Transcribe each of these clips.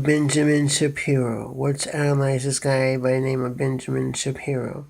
Benjamin Shapiro. Let's analyze this guy by the name of Benjamin Shapiro.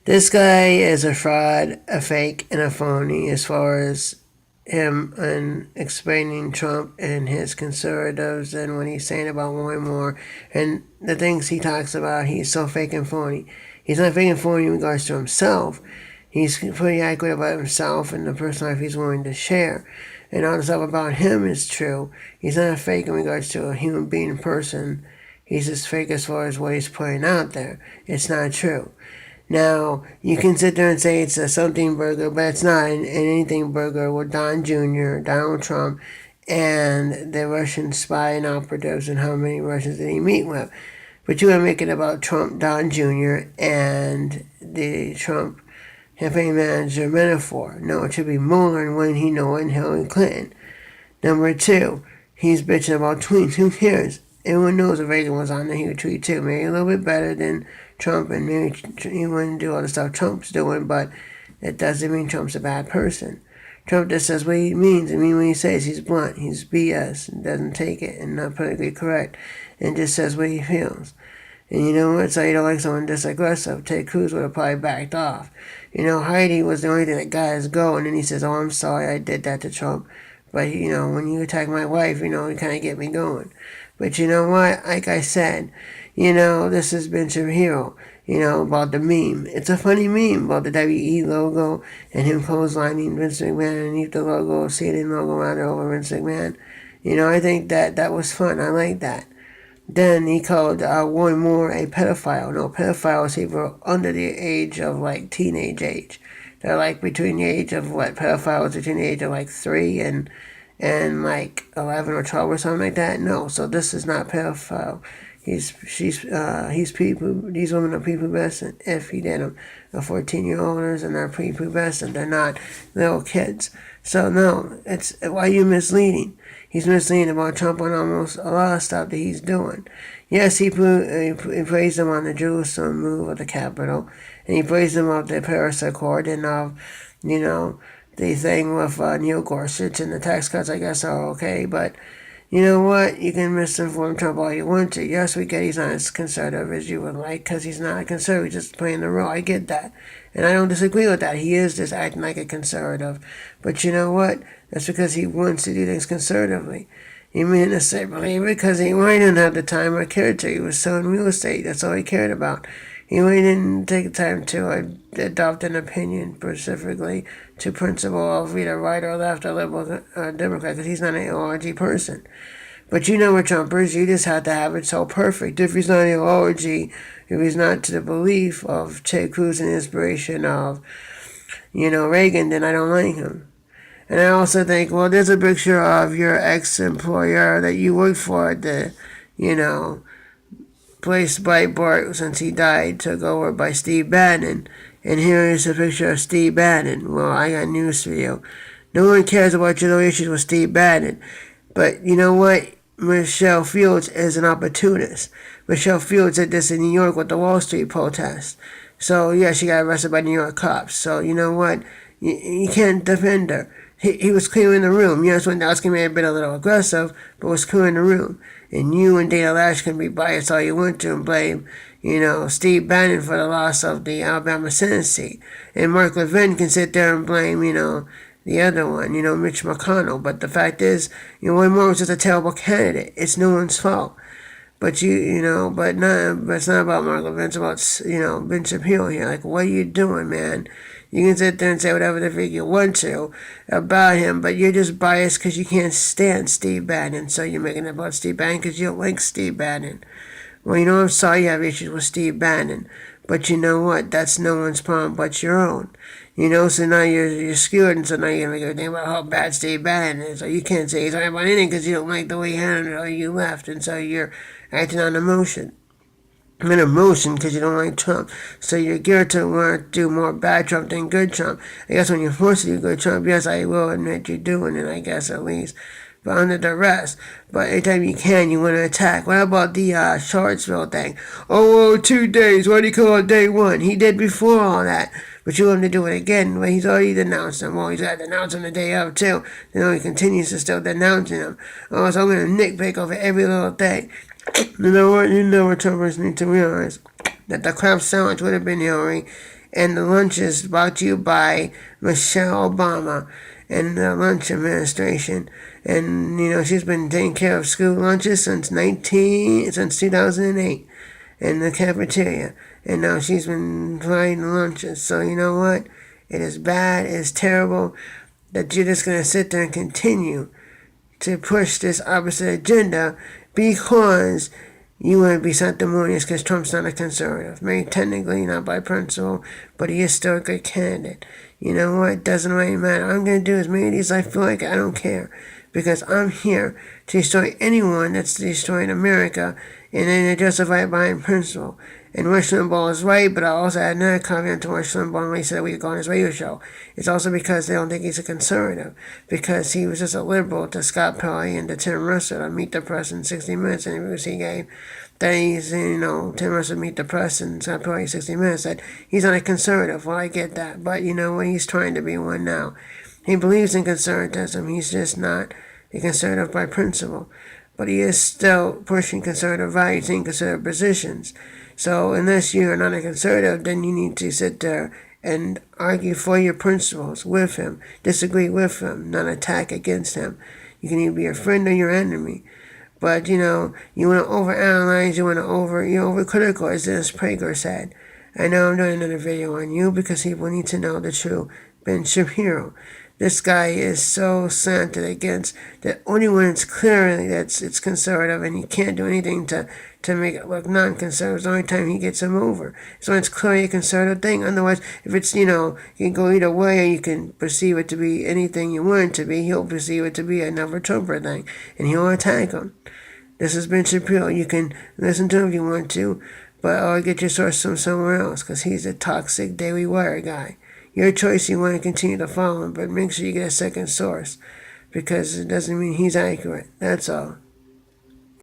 This guy is a fraud, a fake, and a phony as far as him and explaining Trump and his conservatives and what he's saying about more and more and the things he talks about. He's so fake and phony. He's not fake and phony in regards to himself. He's pretty accurate about himself and the personal life he's willing to share. And all the stuff about him is true. He's not a fake in regards to a human being person. He's just fake as far as what he's putting out there. It's not true. Now, you can sit there and say it's a something burger, but it's not an anything burger with Don Jr., Donald Trump, and the Russian spy and operatives and how many Russians did he meet with. But you want to make it about Trump, Don Jr., and the Trump campaign manager metaphor. No, it should be Mueller and when he know and Hillary Clinton. Number two, he's bitching about tweets. Who cares? Everyone knows if Reagan was on there, he would tweet too. Maybe a little bit better than Trump, and maybe he wouldn't do all the stuff Trump's doing, but it doesn't mean Trump's a bad person. Trump just says what he means. I mean, when he says he's blunt, he's BS, and doesn't take it, and not politically correct, and just says what he feels. And you know what? So you don't like someone this aggressive. Ted Cruz would have probably backed off. You know, Heidi was the only thing that got us going, and he says, "Oh, I'm sorry, I did that to Trump." But, you know, when you attack my wife, you know, you kind of get me going. But you know what? Like I said, you know, this has been Shapiro, you know, about the meme. It's a funny meme about the WE logo and him clotheslining Vince McMahon underneath the logo, CNN logo rather over Vince McMahon. You know, I think that was fun. I like that. Then he called Roy Moore a pedophile. No, pedophiles, people under the age of, like, teenage age. They're, like, between the age of, pedophiles between the age of, 3 and 11 or 12 or something like that. No, so this is not pedophile. These women are prepubescent. If he did them, they're 14-year-olds and they're prepubescent. They're not little kids. So no, it's why are you misleading? He's misleading about Trump on almost a lot of stuff that he's doing. Yes, he praised him on the Jerusalem move of the Capitol, and he praised him of the Paris Accord and of, you know, the thing with Neil Gorsuch and the tax cuts, I guess, are okay, but you know what? You can misinform Trump all you want to. Yes, we get he's not as conservative as you would like because he's not a conservative, he's just playing the role. I get that. And I don't disagree with that. He is just acting like a conservative. But you know what? That's because he wants to do things conservatively. He may not say believe it because he didn't have the time or care to. He was selling real estate. That's all he cared about. He really didn't take the time to adopt an opinion specifically to principle of either right or left or liberal or Democrat because he's not an ideology person. But you know what Trumpers, you just have to have it so perfect. If he's not an ideology, if he's not to the belief of Ted Cruz and inspiration of, you know, Reagan, then I don't like him. And I also think, well, there's a picture of your ex-employer that you worked for at the, you know, place by Bart since he died, took over by Steve Bannon. And here is a picture of Steve Bannon. Well, I got news for you. No one cares about your issues with Steve Bannon. But you know what? Michelle Fields is an opportunist. Michelle Fields did this in New York with the Wall Street protest. So, yeah, she got arrested by New York cops. So, you know what? You can't defend her. He was clearing the room. Yes, Wendowski may have been a little aggressive, but was clearing the room. And you and Dana Lash can be biased all you want to and blame, you know, Steve Bannon for the loss of the Alabama Senate seat. And Mark Levin can sit there and blame, you know, the other one, you know, Mitch McConnell. But the fact is, you know, Roy Moore was just a terrible candidate. It's no one's fault. But but it's not about Mark Levin. It's about, you know, Ben Shapiro here. Like, what are you doing, man? You can sit there and say whatever the freak you want to about him, but you're just biased because you can't stand Steve Bannon. So you're making it about Steve Bannon because you don't like Steve Bannon. Well, you know, I'm sorry you have issues with Steve Bannon. But you know what? That's no one's problem but your own. You know, so now you're skewed, and so now you're going to make everything about how bad Steve Bannon is. So you can't say he's talking about anything because you don't like the way he handled it or you left, and so you're acting on emotion. I'm in emotion because you don't like Trump. So you're geared to want to do more bad Trump than good Trump. I guess when you're forced to do good Trump, yes, I will admit you're doing it, I guess, at least. But under duress. But anytime you can, you want to attack. What about the Charlottesville thing? Oh, 2 days. What do you call it day one? He did before all that. But you want him to do it again, but he's already denounced him. Well, he's got to denounce him the day of, too. He continues to still denouncing him. Oh, so I'm going to nitpick over every little thing. You know what? You know what Trumpers need to realize. That the crab sandwich would have been Hillary, and the lunch is brought to you by Michelle Obama and the lunch administration. And, she's been taking care of school lunches since 2008 in the cafeteria. And now she's been providing the lunches. So you know what? It is bad, it is terrible that you're just going to sit there and continue to push this opposite agenda because you want to be sanctimonious because Trump's not a conservative. Maybe technically not by principle, but he is still a good candidate. You know what? It doesn't really matter. All I'm going to do is make these I feel like I don't care. Because I'm here to destroy anyone that's destroying America, and then they justify it behind principle. And Rush Limbaugh is right, but I also add another caveat to Rush Limbaugh when he said we could go on his radio show. It's also because they don't think he's a conservative, because he was just a liberal to Scott Pelley and to Tim Russell on Meet the Press in 60 Minutes interviews he gave. That he's, Tim Russell Meet the Press and Scott Pelley 60 Minutes said he's not a conservative. Well, I get that, but what? He's trying to be one now. He believes in conservatism. He's just not a conservative by principle. But he is still pushing conservative values and conservative positions. So unless you're not a conservative, then you need to sit there and argue for your principles with him, disagree with him, not attack against him. You can either be a friend or your enemy. But, you want to overanalyze, you want to overcritical, as Dennis Prager said. I know I'm doing another video on you because people need to know the true Ben Shapiro. This guy is so slanted against the only one that's clearly it's conservative, and he can't do anything to make it look non-conservative. It's the only time he gets him over. So it's clearly a conservative thing. Otherwise, if it's, you can go either way, or you can perceive it to be anything you want it to be. He'll perceive it to be another Trumper thing, and he'll attack him. This has been Shapiro. You can listen to him if you want to, or get your source from somewhere else, because he's a toxic Daily Wire guy. Your choice, you want to continue to follow him, but make sure you get a second source, because it doesn't mean he's accurate. That's all.